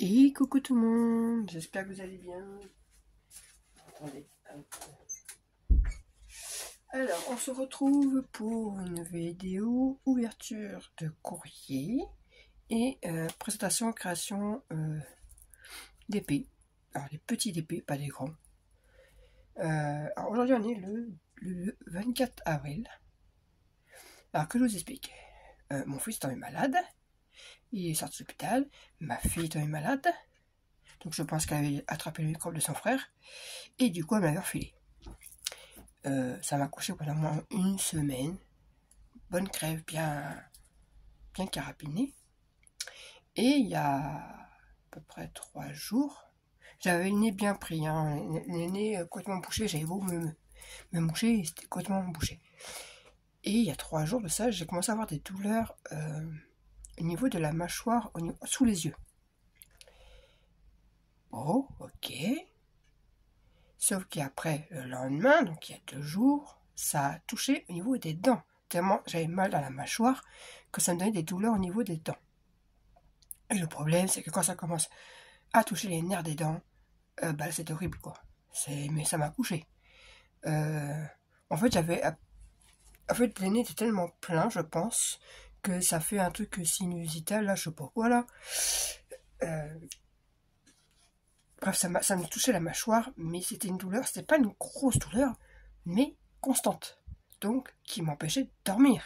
Et coucou tout le monde, j'espère que vous allez bien. Attendez. Alors, on se retrouve pour une vidéo ouverture de courrier et présentation, création d'épées. Alors, des petits épées, pas des grands. Alors aujourd'hui, on est le 24 avril. Alors, que je vous explique. Mon fils est tombé malade. Il est sorti de l'hôpital. Ma fille est tombée malade. Donc, je pense qu'elle avait attrapé le microbe de son frère. Et du coup, elle m'avait refilé. Ça m'a couché pendant moins une semaine. Bonne crève, bien carabinée. Et il y a à peu près 3 jours, j'avais le nez bien pris, hein, le nez complètement bouché. J'avais beau me moucher, c'était complètement bouché. Et il y a 3 jours de ça, j'ai commencé à avoir des douleurs au niveau de la mâchoire, sous les yeux. Oh, ok. Sauf qu'après, le lendemain, donc il y a 2 jours, ça a touché au niveau des dents. Tellement j'avais mal dans la mâchoire que ça me donnait des douleurs au niveau des dents. Et le problème, c'est que quand ça commence à toucher les nerfs des dents, c'est horrible, quoi. Mais ça m'a couché. En fait, le nez était tellement plein, je pense, que ça fait un truc sinusitaire, là, je sais pas quoi, là. Bref, ça me touchait la mâchoire, mais c'était une douleur, c'était pas une grosse douleur, mais constante. Donc, qui m'empêchait de dormir.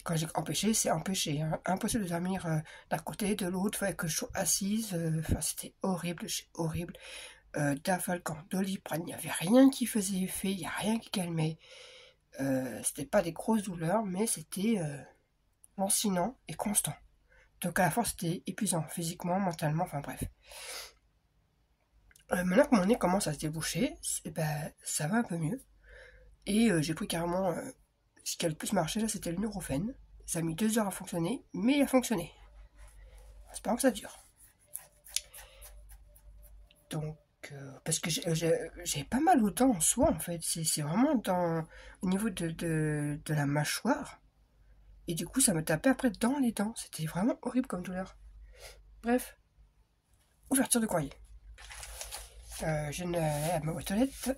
Quand j'ai empêché, c'est empêché. Hein. Impossible de dormir d'un côté, de l'autre, il fallait que je sois assise. C'était horrible, horrible. D'Afalcan, Doliprane, il n'y avait rien qui faisait effet, il n'y a rien qui calmait. C'était pas des grosses douleurs, mais c'était lancinant et constant. Donc à la fois, c'était épuisant, physiquement, mentalement, enfin bref. Maintenant que mon nez commence à se déboucher, ça va un peu mieux. Et j'ai pris carrément... ce qui a le plus marché, là, c'était le Nurofen. Ça a mis 2 heures à fonctionner, mais il a fonctionné. J'espère que ça dure. Donc, parce que j'ai pas mal aux dents en soi, en fait. C'est vraiment au niveau de la mâchoire. Et du coup, ça me tapait après dans les dents. C'était vraiment horrible comme douleur. Bref, ouverture de courrier. Je ne à ma boîte aux lettres.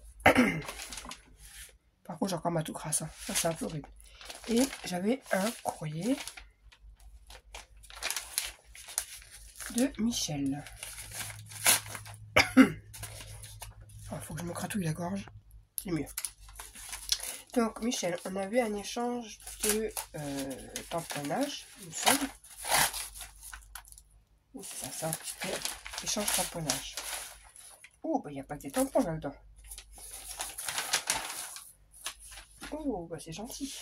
Par contre, j'ai encore ma tout crasse. Hein. Ça, c'est un peu horrible. Et j'avais un courrier de Michel. Il faut que je me gratouille la gorge. C'est mieux. Donc, Michel, on avait un échange de tamponnage, il me semble. Oui, c'est ça, c'était échange tamponnage. Oh, il n'y a pas que des tampons là-dedans. Oh, c'est gentil.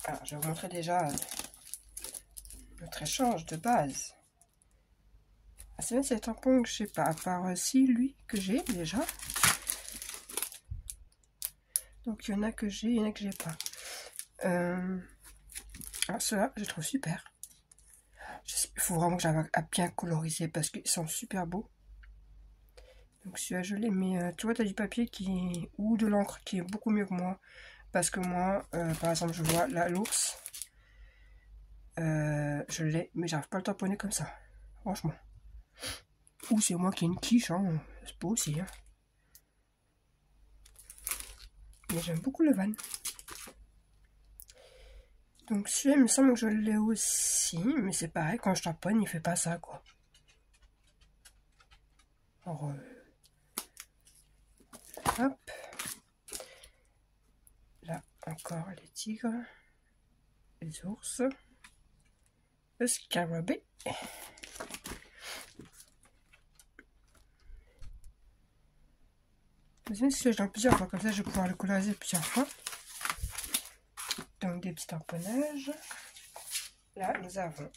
Alors, je vais vous montrer déjà notre échange de base. Ah, c'est bien, c'est les tampons que je sais pas, à part lui que j'ai déjà. Donc, il y en a que j'ai, il y en a que j'ai pas. Alors, ceux-là, je les trouve super. Il faut vraiment que j'arrive à bien coloriser parce qu'ils sont super beaux. Donc celui-là je l'ai, mais tu vois, tu as du papier ou de l'encre qui est beaucoup mieux que moi. Parce que moi, par exemple, je vois là l'ours. Je l'ai, mais j'arrive pas à le tamponner comme ça. Franchement. Ou c'est moi qui ai une quiche, hein. C'est pas aussi. Hein. Mais j'aime beaucoup le van. Donc celui-là, il me semble que je l'ai aussi. Mais c'est pareil, quand je tamponne, il fait pas ça, quoi. Alors, hop. Là, encore les tigres. Les ours. Le scarabée. Je suis dans plusieurs fois, comme ça je vais pouvoir le coloriser plusieurs fois. Donc des petits tamponnages. Là, nous avons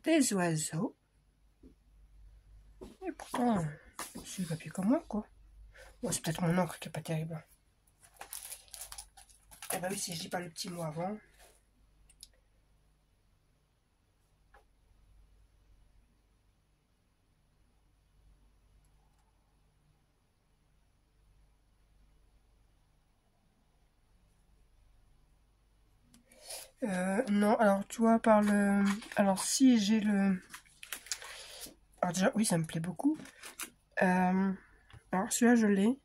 des oiseaux. Et pourtant, c'est du papier comme moi, quoi. Bon, c'est peut-être mon encre qui est pas terrible. Eh ben oui, si je dis pas le petit mot avant. Non, alors tu vois, par le... Alors si j'ai le... Alors déjà, oui, ça me plaît beaucoup. Alors celui-là, je l'ai.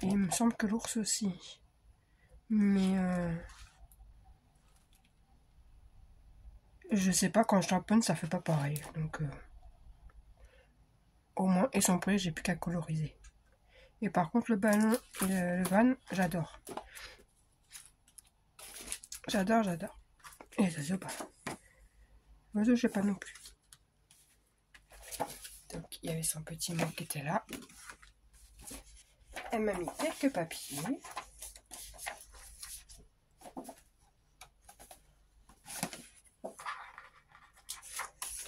Et il me semble que l'ours aussi. Mais je sais pas, quand je tamponne, ça fait pas pareil. Donc au moins, et son prix, j'ai plus qu'à coloriser. Et par contre, le ballon, le van, j'adore. J'adore, j'adore. Et ça se pas. L'oiseau, je sais pas non plus. Donc, il y avait son petit mot qui était là. Elle m'a mis quelques papiers.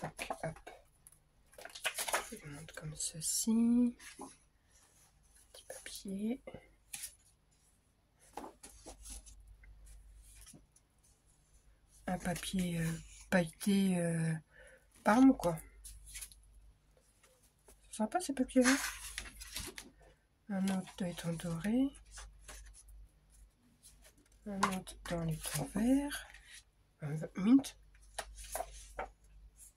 Donc, hop. Je le montre comme ceci. Petit papier. Un papier pailleté Parme, quoi. C'est sympa ces papiers-là. Un autre doit être en doré. Un autre dans les tons verts. Mint.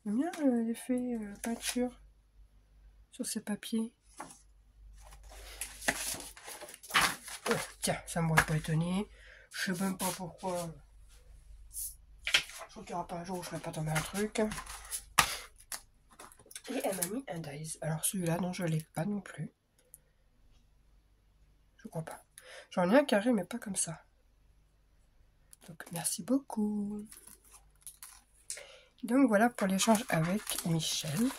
J'aime bien l'effet peinture sur ces papiers. Oh, tiens, ça ne m'aurait pas étonné. Je sais même pas pourquoi. Je crois qu'il n'y aura pas un jour où je ne ferai pas tomber un truc. Et elle m'a mis un dies. Alors celui-là, non, je ne l'ai pas non plus. Je crois pas. J'en ai un carré, mais pas comme ça. Donc merci beaucoup. Donc voilà pour l'échange avec Michel.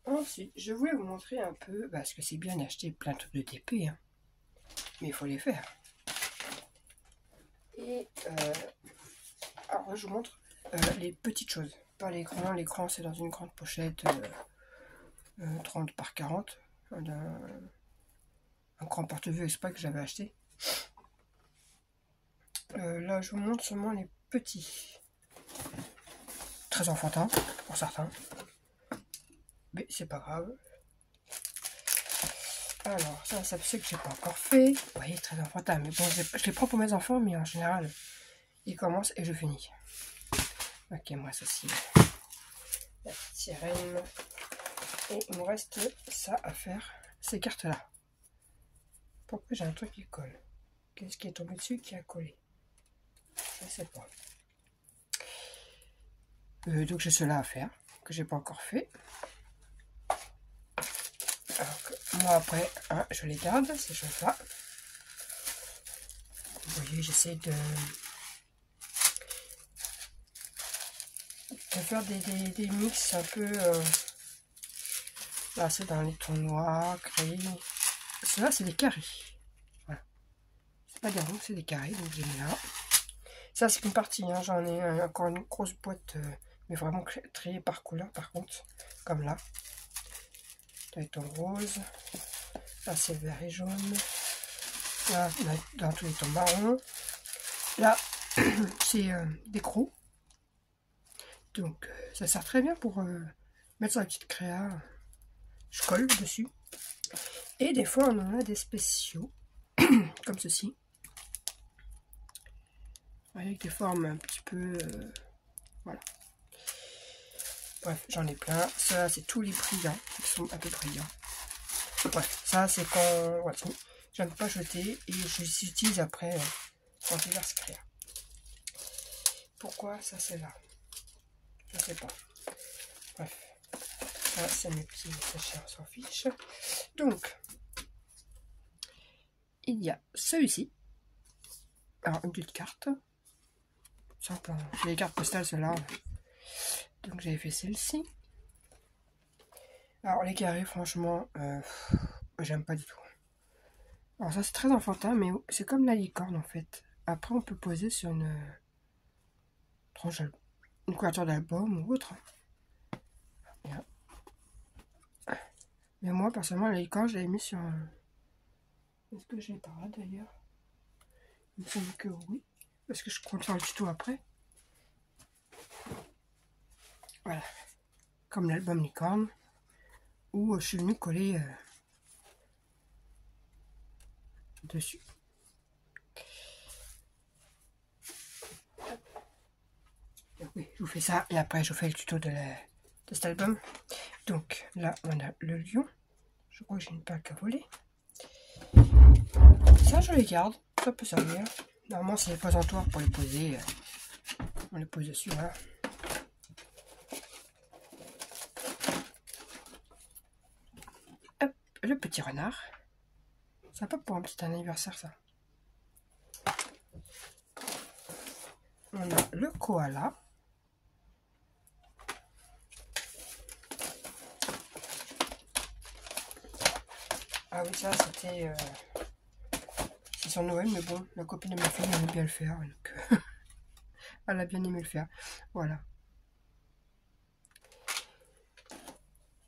Ensuite, je voulais vous montrer un peu, parce que c'est bien d'acheter plein de trucs de TP, hein, mais il faut les faire. Et alors je vous montre les petites choses, pas l'écran. L'écran c'est dans une grande pochette 30 par 40, un grand porte-vue exprès que j'avais acheté. Là je vous montre seulement les petits, très enfantins pour certains, mais c'est pas grave. Alors ça c'est que j'ai pas encore fait. Vous voyez, très enfantin, mais bon, je les prends pour mes enfants, mais en général ils commencent et je finis. Ok, moi ceci, la petite sirène, et il me reste ça à faire, ces cartes là. Pourquoi j'ai un truc qui colle? Qu'est-ce qui est tombé dessus qui a collé? Je sais pas. Donc j'ai cela à faire, que j'ai pas encore fait. Alors que moi après, hein, je les garde, ces choses-là. Vous voyez, j'essaie de faire des mix un peu... là c'est dans les tons noirs, gris. Ceux-là c'est des carrés. Voilà. C'est pas des ronds, c'est des carrés, donc j'ai mis là. Ça c'est une partie, hein. J'en ai encore une grosse boîte, mais vraiment triée par couleur par contre, comme là. Là les tons roses, là c'est vert et jaune, là dans tous les tons marron, là c'est des crocs, donc ça sert très bien pour mettre sur la petite créa, je colle dessus, et des fois on en a des spéciaux, comme ceci. Avec des formes un petit peu... voilà. Bref, j'en ai plein. Ça, c'est tous les brillants. Ils sont un peu brillants. Bref, ça, c'est quand... Voilà, j'aime pas jeter. Et je les utilise après quand je vais se créer. Pourquoi ça, c'est là? Je sais pas. Bref. Ça, c'est mes petits sachets, on s'en fiche. Donc, il y a celui-ci. Alors, une petite carte. Simple. C'est les cartes postales, ceux-là. Donc j'avais fait celle-ci. Alors les carrés, franchement, j'aime pas du tout. Alors ça c'est très enfantin, mais c'est comme la licorne en fait. Après on peut poser sur une tranche, une couverture d'album ou autre. Mais moi personnellement la licorne je l'avais mis sur un... Est-ce que j'ai par là d'ailleurs? Il me semble que oui. Parce que je compte faire le tuto après. Voilà. Comme l'album licorne. Où je suis venu coller dessus. vous fais ça et après je vous fais le tuto de cet album. Donc là on a le lion. Je crois que j'ai une plaque à voler. Ça je les garde, ça peut servir. Normalement c'est les posantoirs pour les poser. On les pose dessus, voilà. Hop, le petit renard. Sympa pour un petit anniversaire ça. On a le koala. Ah oui, ça c'était... c'est sur Noël, mais bon, la copine de ma fille aimait bien le faire. Donc, elle a bien aimé le faire. Voilà.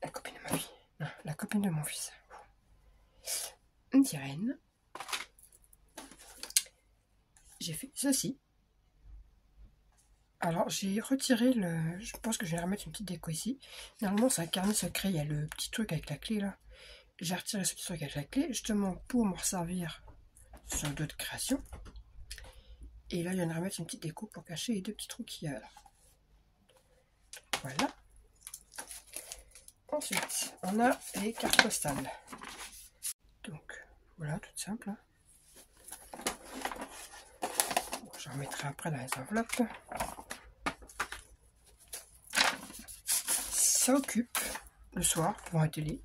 La copine de ma fille. Non, la copine de mon fils. Une sirène. J'ai fait ceci. Alors, j'ai retiré le... Je pense que je vais remettre une petite déco ici. Normalement, c'est un carnet secret. Il y a le petit truc avec la clé, là. J'ai retiré ce petit truc avec la clé, justement, pour me resservir sur d'autres créations. Et là, je viens de remettre une petite déco pour cacher les deux petits trous qu'il y a là. Voilà. Ensuite, on a les cartes postales. Donc, voilà, toutes simples. Bon, je remettrai après dans les enveloppes. Ça occupe le soir devant la télé.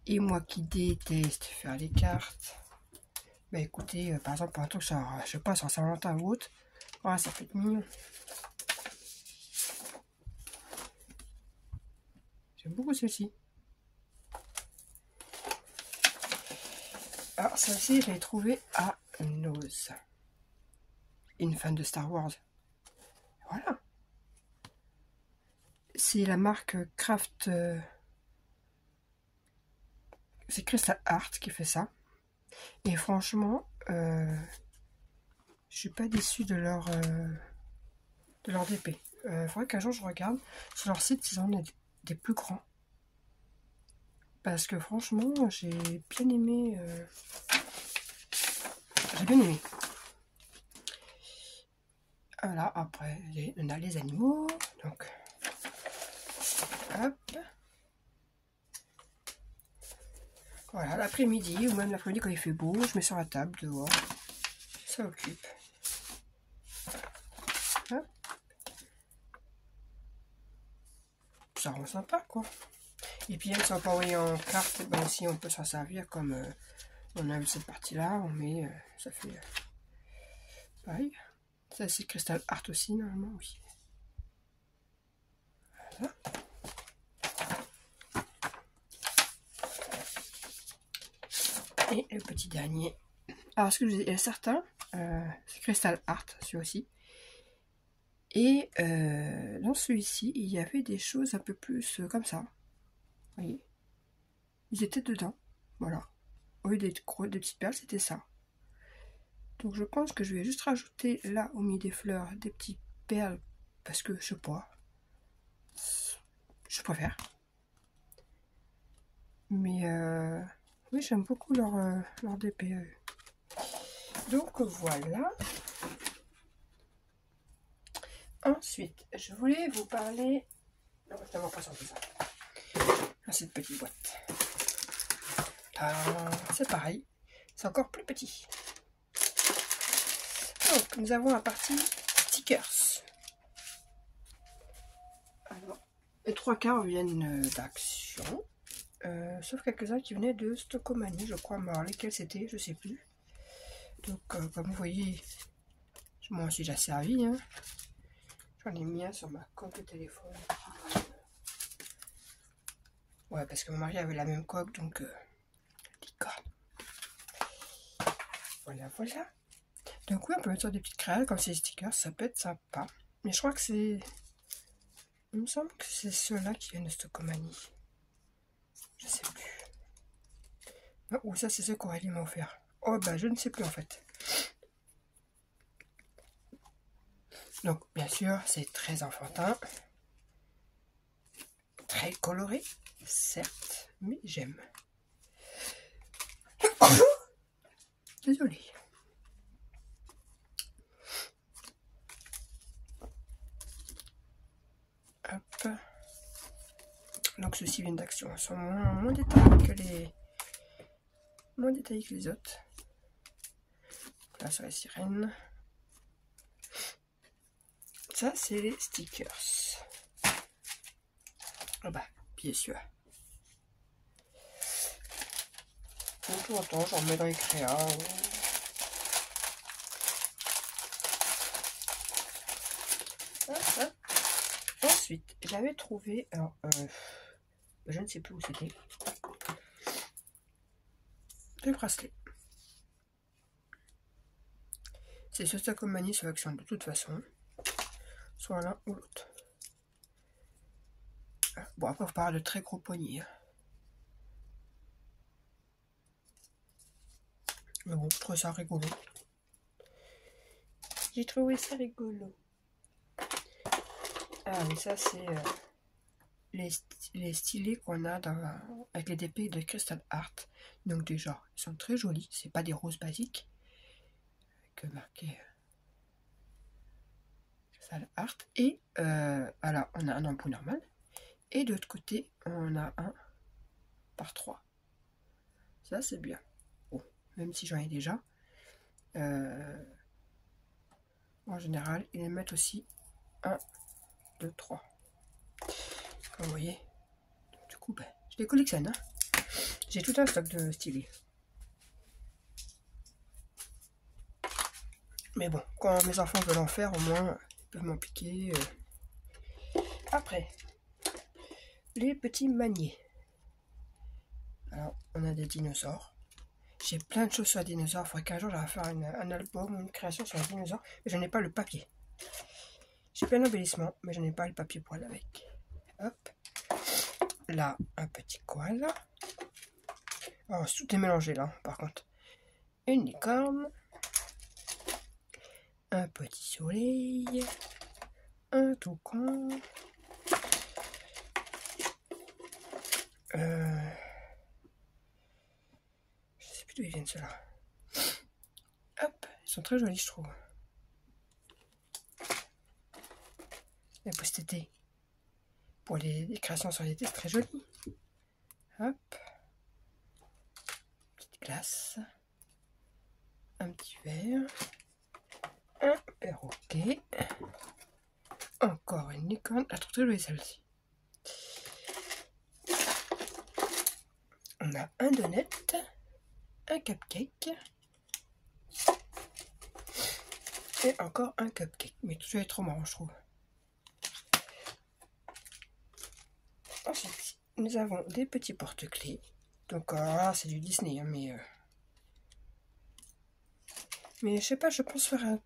Et moi qui déteste faire les cartes, bah écoutez, par exemple, pour un truc sur, je sais pas, sur Saint-Valentin ou autre, voilà, ça peut être mignon. J'aime beaucoup celle-ci. Alors, celle-ci, je l'ai trouvée à Nose. Une fan de Star Wars. Voilà. C'est la marque Craft. C'est Crystal Art qui fait ça. Et franchement, je suis pas déçue de leur DP. Faudrait qu'un jour je regarde. Sur leur site, ils en ont des plus grands. Parce que franchement, j'ai bien aimé. J'ai bien aimé. Voilà, après, on a les animaux. Donc, hop. Voilà, l'après-midi, ou même l'après-midi quand il fait beau, je mets sur la table dehors. Ça occupe. Hop. Ça rend sympa, quoi. Et puis, elles sont pas envoyées en carte, ben aussi on peut s'en servir comme on a cette partie-là. On met, ça fait pareil. Ça, c'est Crystal Art aussi, normalement, oui. Voilà. Et le petit dernier. Alors, ce que je disais, il y a certains, c'est Crystal Art, celui aussi. Et dans celui-ci, il y avait des choses un peu plus comme ça. Vous voyez, ils étaient dedans. Voilà. Au lieu des petites perles, c'était ça. Donc je pense que je vais juste rajouter là, au milieu des fleurs, des petites perles. Parce que, je sais pas. Je préfère. Mais oui, j'aime beaucoup leur DP. Donc voilà. Ensuite, je voulais vous parler... Non, évidemment pas sur tout ça. Ah, cette petite boîte. C'est pareil. C'est encore plus petit. Donc, nous avons la partie stickers. Alors, les 3/4 viennent d'Action. Sauf quelques-uns qui venaient de Stockomanie, je crois. Mais alors, lesquels c'était, je sais plus. Donc, comme vous voyez, je m'en suis déjà servi. Hein. J'en ai mis un sur ma coque de téléphone. Ouais, parce que mon mari avait la même coque, donc licorne. Voilà, voilà. Donc oui, on peut mettre sur des petites crayons comme ces stickers, ça peut être sympa. Mais je crois que c'est... Il me semble que c'est ceux-là qui viennent de Stockomanie. Je sais plus. Non, ou ça, c'est ceux qu'Aurélie m'a offert. Oh, bah, je ne sais plus en fait. Donc, bien sûr, c'est très enfantin. Très coloré, certes, mais j'aime. Désolée. ceux-ci viennent d'Action. Ils sont moins détaillés que les autres. Là, sur les sirènes. Ça, c'est les stickers. Ah bah, bien sûr. De temps en temps, j'en mets dans les créas. Ensuite, j'avais trouvé, alors, je ne sais plus où c'était, des bracelets. C'est ce Stacomanie sur Action de toute façon, soit l'un ou l'autre. Bon, après, on parle de très gros poignets. Mais bon, je trouve ça rigolo. J'ai trouvé ça rigolo. Ah, mais ça, c'est les stylés qu'on a avec les DP de Crystal Art. Donc, déjà, ils sont très jolis. C'est pas des roses basiques. Avec marqué Crystal Art. Et, alors, on a un embout normal. Et de l'autre côté, on a un par 3. Ça, c'est bien. Bon, même si j'en ai déjà. En général, ils mettent aussi 1, 2, 3. Comme vous voyez. Du coup, ben, je les collectionne. Hein. J'ai tout un stock de stylés. Mais bon, quand mes enfants veulent en faire, au moins, ils peuvent m'en piquer. Après, les petits maniers. Alors, on a des dinosaures. J'ai plein de choses sur les dinosaures. Il faudrait qu'un jour, j'arrive à faire un album, une création sur les dinosaures. Mais je n'ai pas le papier. J'ai plein d'embellissements, mais je n'ai pas le papier pour aller avec. Hop. Là, un petit koala. Oh, tout est mélangé là, par contre. Une licorne. Un petit soleil. Un toucan. Je sais plus d'où ils viennent ceux-là. Hop, ils sont très jolis, je trouve. Les post-été. Pour les créations sur l'été, c'est très joli. Hop. Petite glace. Un petit verre. Un perroquet. Encore une licorne. Je trouve très jolie celle-ci. On a un donut. Un cupcake. Et encore un cupcake. Mais tout ça est trop marrant, je trouve. Ensuite, nous avons des petits porte-clés. Donc là, c'est du Disney, hein, mais je sais pas, je pense faire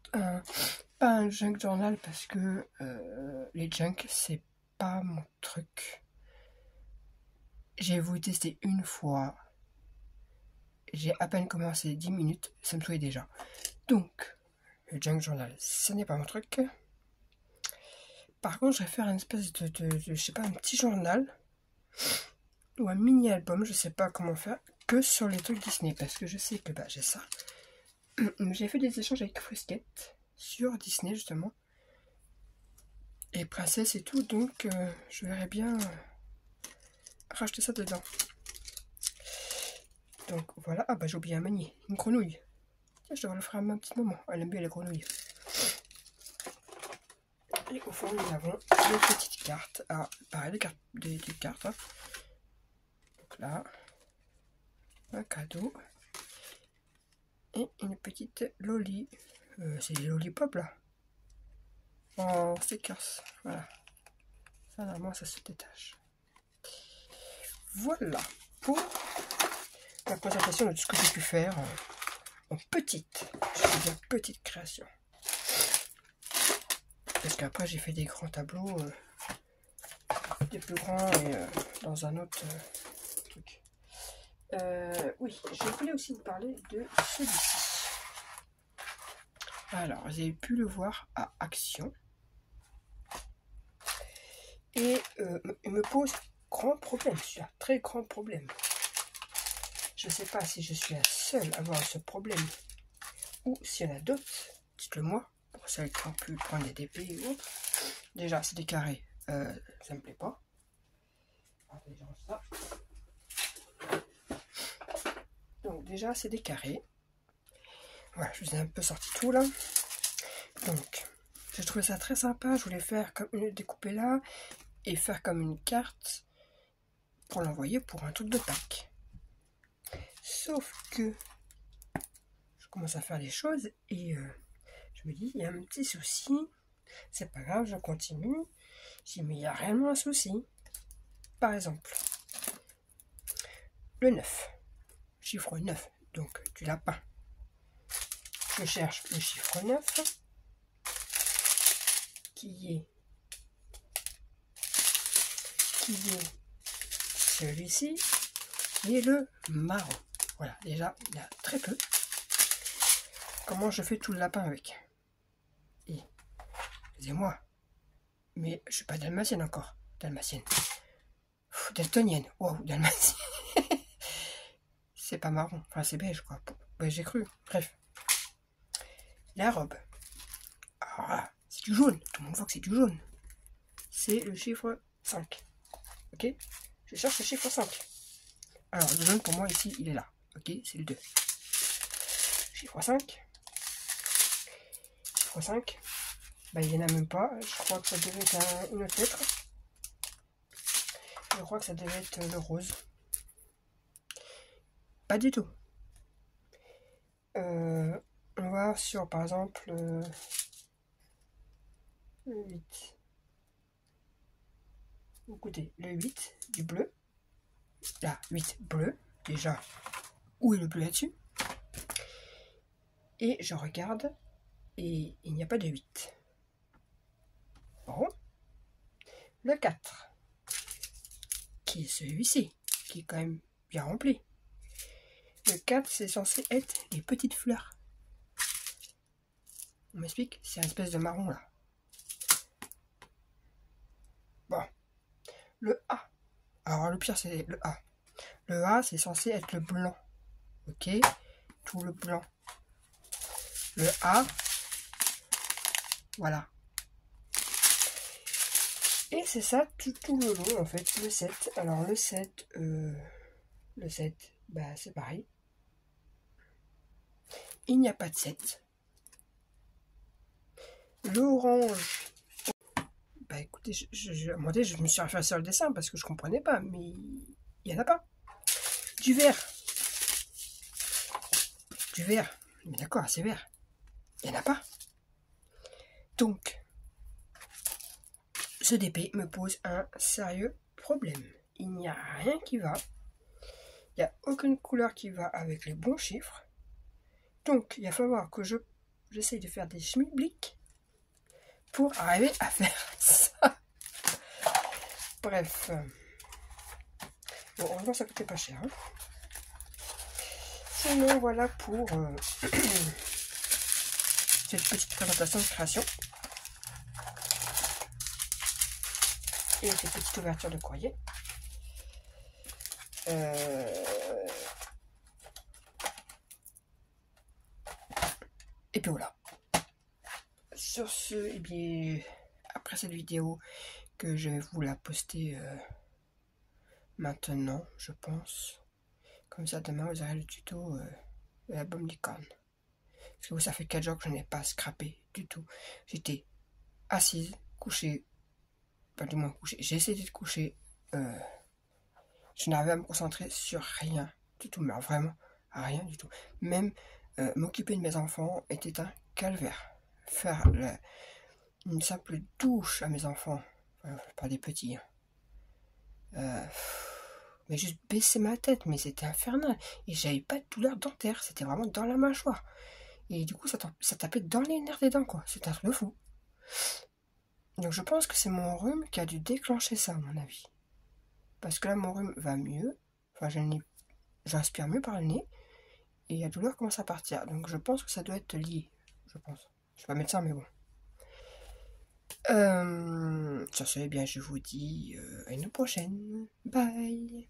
pas un junk journal parce que les junk, c'est pas mon truc. J'ai voulu tester une fois. J'ai à peine commencé 10 minutes, ça me saoulait déjà. Donc, le junk journal, ce n'est pas mon truc. Par contre, je vais faire une espèce je sais pas, un petit journal ou un mini album, je sais pas comment faire, que sur les trucs Disney parce que je sais que bah, j'ai ça. J'ai fait des échanges avec Frisquette sur Disney justement et Princesse et tout, donc je verrais bien racheter ça dedans. Donc voilà, ah bah j'ai oublié un manier, une grenouille. Je devrais le faire à un petit moment, elle aime bien les grenouilles. Et au fond nous avons des petites cartes, ah pareil des cartes. Hein. Donc là, un cadeau et une petite loli. C'est des lollipops là. En stickers, voilà. Ça normalement ça se détache. Voilà pour la présentation de tout ce que j'ai pu faire en petite, je veux dire petite création. Parce qu'après j'ai fait des grands tableaux, des plus grands et dans un autre truc. Oui, je voulais aussi vous parler de celui-ci. Alors, vous avez pu le voir à Action. Et il me pose grand problème, celui-là, très grand problème. Je ne sais pas si je suis la seule à avoir ce problème ou s'il y en a d'autres, dites-le moi, pour celles qui ont pu prendre des DP ou autres. Déjà, c'est des carrés, ça me plaît pas. Attendez, je range ça. Donc déjà, c'est des carrés. Voilà, je vous ai un peu sorti tout là. Donc, j'ai trouvé ça très sympa. Je voulais faire comme une découper là et faire comme une carte pour l'envoyer pour un truc de Pâques. Sauf que je commence à faire les choses et je me dis, il y a un petit souci. C'est pas grave, je continue. Je dis, mais il y a réellement un souci. Par exemple, le 9, chiffre 9, donc du lapin. Je cherche le chiffre 9 qui est celui-ci, qui est le marron. Voilà, déjà, il y a très peu. Comment je fais tout le lapin avec? Et, excusez-moi, mais je suis pas dalmatienne encore. Dalmatienne. Daltonienne. Wow, dalmatienne. C'est pas marron. Enfin, c'est beige, quoi. Ouais, j'ai cru. Bref. La robe. Alors là, c'est du jaune. Tout le monde voit que c'est du jaune. C'est le chiffre 5. Ok? Je cherche le chiffre 5. Alors, le jaune, pour moi, ici, il est là. Ok? C'est le 2. Chiffre 5. Chiffre 5. Bah, il n'y en a même pas. Je crois que ça devait être une autre lettre. Je crois que ça devait être le rose. Pas du tout. On va sur, par exemple, le 8. Écoutez, le 8 du bleu. Là, 8 bleu. Déjà, où est le bleu là-dessus? Et je regarde, et il n'y a pas de 8. Bon. Le 4, qui est celui-ci, qui est quand même bien rempli. Le 4, c'est censé être les petites fleurs. On m'explique, c'est une espèce de marron là. Bon. Le A. Alors le pire, c'est le A. Le A, c'est censé être le blanc. Ok? Tout le blanc. Le A. Voilà. Et c'est ça tout le long, en fait, le 7. Alors le 7, bah c'est pareil. Il n'y a pas de 7. L'orange. Bah écoutez, je me suis refait sur le dessin parce que je comprenais pas, mais il n'y en a pas. Du vert. Du vert. Mais d'accord, c'est vert. Il n'y en a pas. Donc, ce DP me pose un sérieux problème. Il n'y a rien qui va. Il n'y a aucune couleur qui va avec les bons chiffres. Donc, il va falloir que j'essaye de faire des schmilblick pour arriver à faire ça. Bref. Bon, heureusement, ça coûtait pas cher. Hein. Sinon, voilà pour cette petite présentation de création. Et cette petite ouverture de courrier. Et puis voilà. Sur ce, eh bien, après cette vidéo, que je vais vous la poster maintenant, je pense. Comme ça, demain, vous aurez le tuto de l'album licorne. Parce que vous, ça fait 4 jours que je n'ai pas scrappé du tout. J'étais assise, couchée, pas du moins couchée. J'ai essayé de coucher. Je n'arrivais à me concentrer sur rien du tout, mais vraiment rien du tout. Même m'occuper de mes enfants était un calvaire. Faire une simple douche à mes enfants, pas des petits, mais juste baisser ma tête, mais c'était infernal. Et j'avais pas de douleur dentaire, c'était vraiment dans la mâchoire. Et du coup, ça tapait dans les nerfs des dents, quoi. C'était un truc de fou. Donc je pense que c'est mon rhume qui a dû déclencher ça, à mon avis. Parce que là, mon rhume va mieux. Enfin, j'inspire mieux par le nez. Et la douleur commence à partir. Donc je pense que ça doit être lié. Je pense. Je suis pas médecin, mais bon. Sur ce, eh bien, je vous dis à une prochaine. Bye.